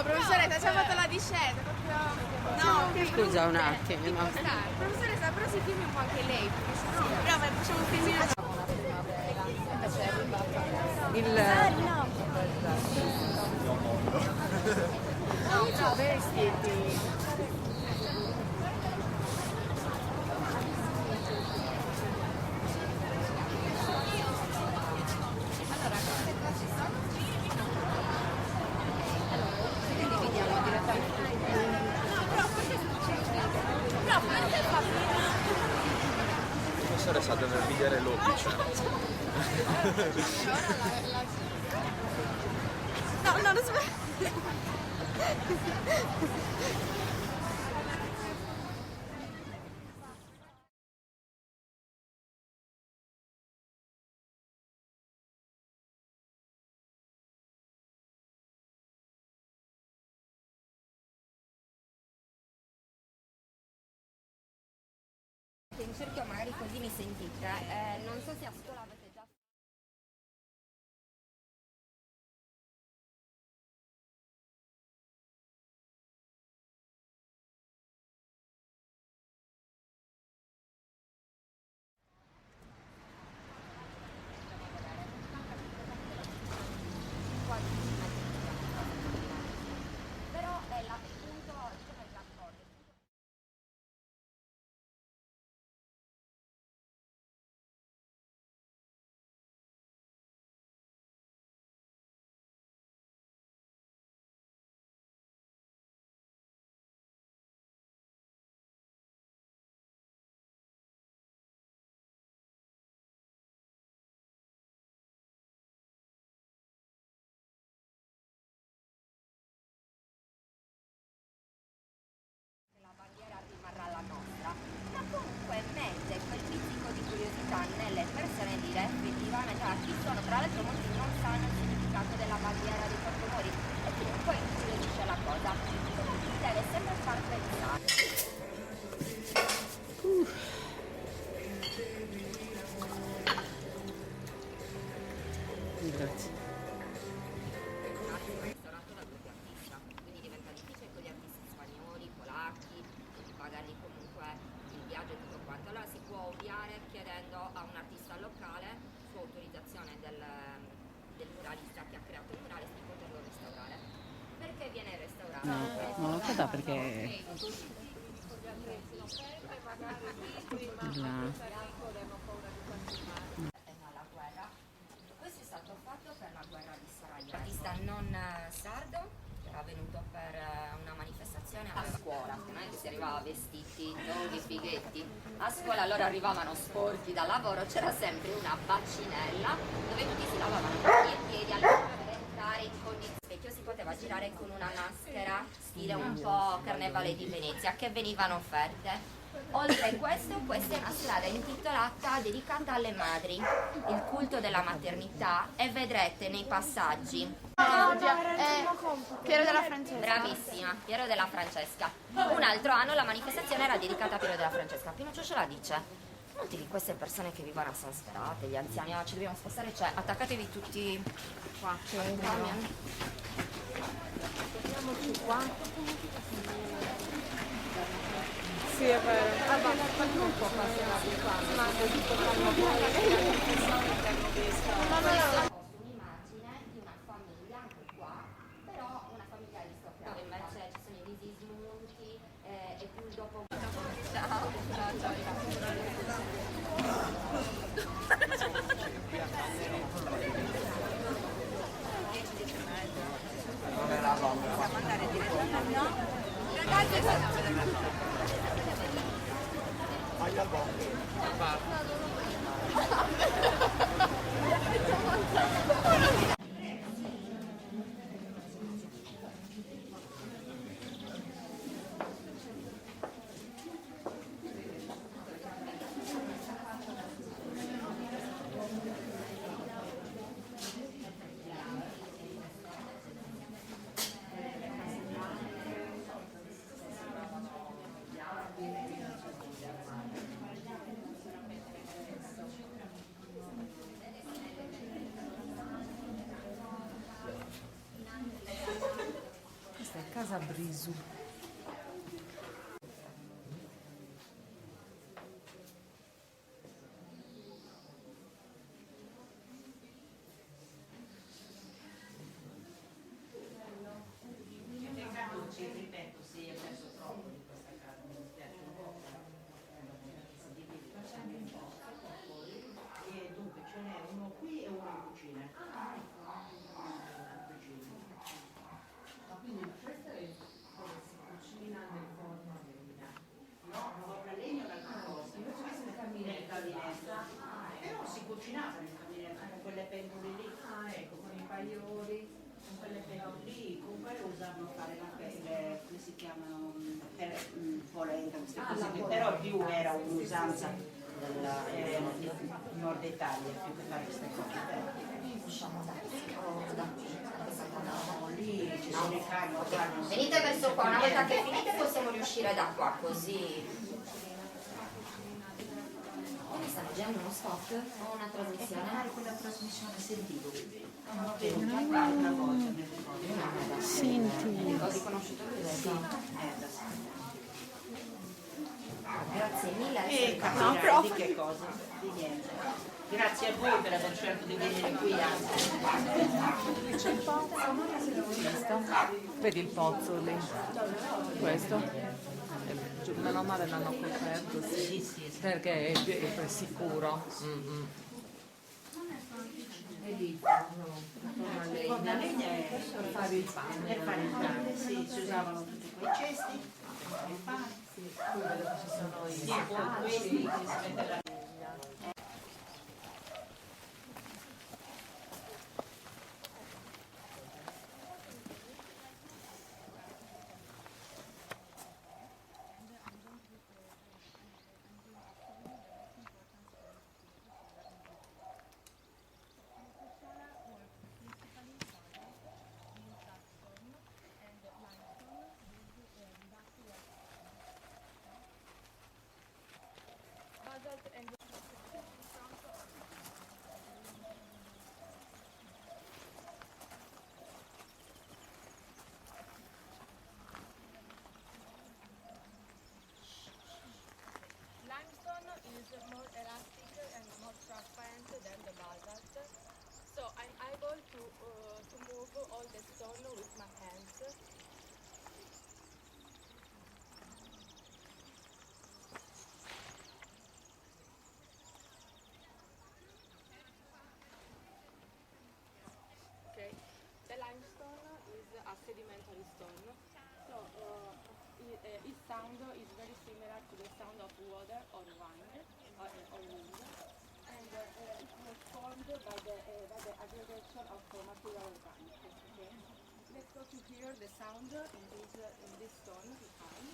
professoressa, ci ha fatto la discesa, proprio... No, Scusa un attimo. Professoressa, però si filmi un po' anche lei, perché sennò... Però facciamo un filmino... No, vestiti. Professoressa deve vedere l'obice. No, non lo so. In cerchio magari così mi sentite, non so se a scuola avete già... Però è l'appunto, diciamo il raccordo. La bandiera rimarrà la nostra, ma comunque mette quel pizzico di curiosità nelle persone di dire effettivamente chi sono, tra l'altro molti non sanno il significato della bandiera di Portomori e quindi poi incuriosisce la cosa, deve sempre far pensare. Grazie. Ristorato da gruppi artisti, quindi diventa difficile con gli artisti spagnoli, polacchi, devi pagargli comunque il viaggio e tutto quanto. Allora si può ovviare chiedendo a un artista locale, su autorizzazione del muralista che ha creato il murale, di poterlo restaurare. Perché viene restaurato? Non lo so da perché... La guerra. Questo è stato fatto per la guerra di Sarajevo. L'artista non sardo era venuto per una manifestazione a scuola, non è che si arrivava vestiti, toghi, fighetti. A scuola allora arrivavano sporchi da lavoro, c'era sempre una bacinella dove tutti si lavavano i piedi allora per entrare in condizioni. Specchio si poteva girare con una maschera stile un po' Carnevale di Venezia che venivano offerte. Oltre a questo, questa è una strada intitolata, dedicata alle madri, il culto della maternità, e vedrete nei passaggi. Piero della Francesca. Bravissima, Piero della Francesca. Un altro anno la manifestazione era dedicata a Piero della Francesca. Pinocchio ce la dice. Tutte di queste persone che vivono a San Sperate, gli anziani, ci dobbiamo spostare, cioè attaccatevi tutti qua, c'è un camion. Mettiamoci qua. Sì, è vero. Ma non può passare di qua. Ma Un'immagine di una famiglia anche qua, però una famiglia aristocratica. Invece ci sono i visi smunti e più dopo. Ciao, ciao, possiamo andare direttamente, no? Ragazzi, Vai al Casa Brisu. Ripeto, sì, è preso troppo di questa casa, mi dispiace un po', si divide facendo un po'. E dunque ce n'è uno qui e uno in cucina. Ma quindi questa è dove si cucina nel forno a legna. No, forno a legno è un'altra cosa. Invece questo è nel caminetto. Però si cucinava nel caminetto con quelle pentole lì. Ah, ecco, con i paioli. Con quelle pentole lì, con quelle usavano fare la pelle, come si chiamano, polenta, queste cose qui. Però più era un'usanza del nord Italia, più che fare queste cose. No, lì ci sono i cani, Venite verso qua, una volta che finite possiamo riuscire da qua, così. Come stanno girando uno spot o una trasmissione? Quella trasmissione sentivo. Una volta mi ricordo. Senti. Ho riconosciuto lui Sì, Grazie mille. e capirai di che cosa? Di niente. Grazie a voi per aver scelto di venire qui anche. Vedi il pozzo lì? Questo? Meno male l'hanno coperto, sì, perché è sicuro. Vedi il Con la legna è per fare il pane. per fare il pane, sì, si usavano tutti quei cesti, il pane. Dove ci sono i Sì, con questi che si mette la Limestone is more elastic and more transparent than the basalt. So I'm able to move all the stone with my hands. Okay. The limestone is a sedimentary stone. So its sound is very similar to the sound of water or wine or wind. And it was formed by the aggregation of material organic. Okay. Let's go to hear the sound in this stone behind.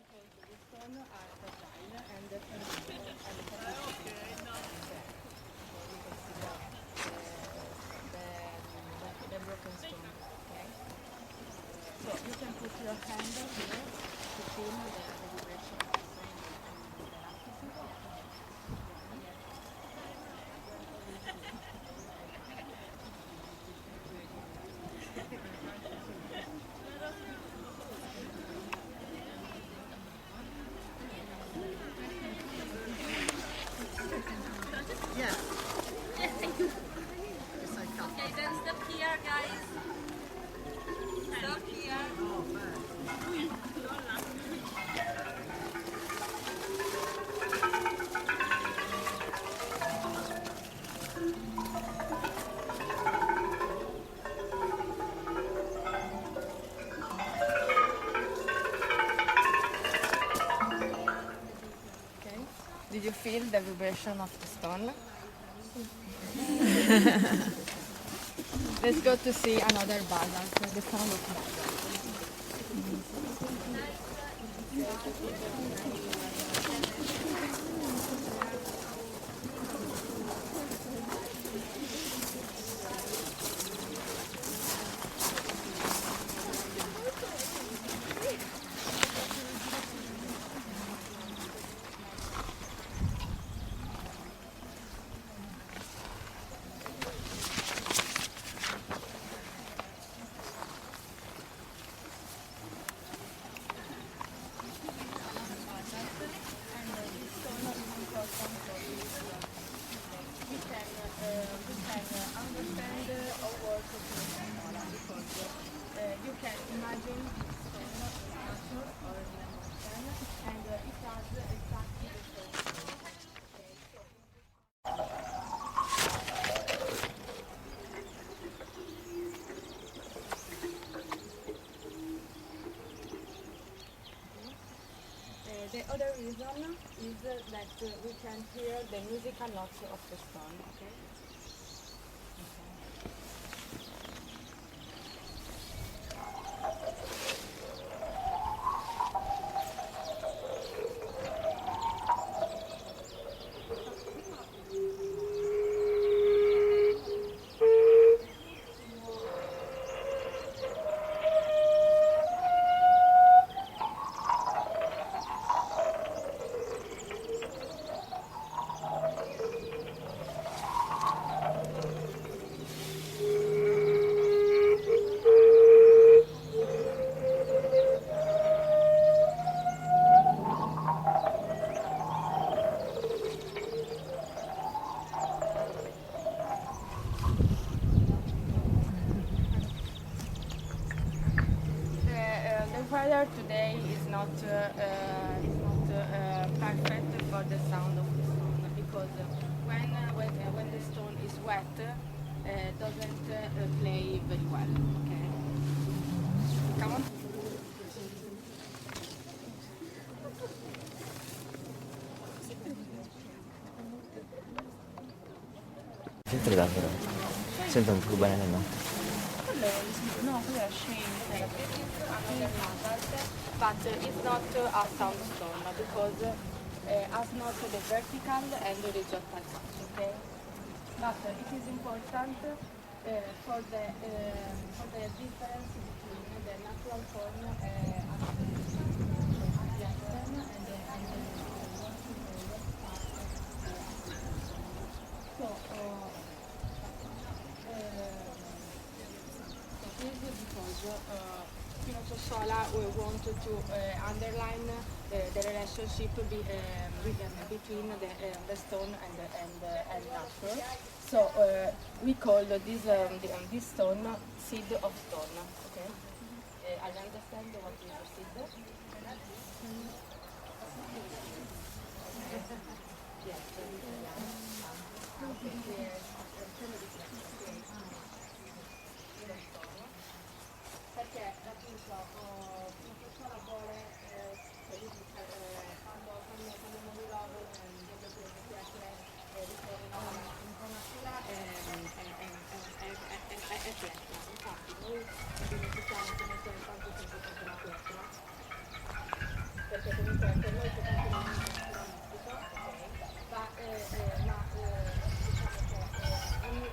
Okay, so this stone are fragile and the broken stone. Okay. So you can put your hand here to feel the vibration of the stone and the elasticity. Okay, then stop here, guys. Stop here. Okay. Did you feel the vibration of the stone? Let's go to see another basalt, the sound of basalt. we can understand or work with the Scuola because you can imagine stone in nature or in a mountain and it has exactly the same. Okay, so the other reason is that we can hear the musical notes of the stone. Okay. The weather today is not perfect for the sound of the stone because when the stone is wet, doesn't play very well. Okay. Come on. Sempre davvero. Sento un tubo nella notte. No, quello è Shane. But it's not a soundstone because has not the vertical and the horizontal touch, okay? But it is important for the difference between the natural form and the external and the so this is because Spinoza Sola we want to underline the relationship between the stone and nature. So we call this stone seed of stone. Okay. I understand what is a seed. Perché appunto Spinoza vuole quando morirò voglio che mi piace ritorno natura è pietra. Infatti noi dimentichiamo comunque quanto tempo è la pietra, perché comunque per noi c'è tanto la natura mistica, ma diciamo che ogni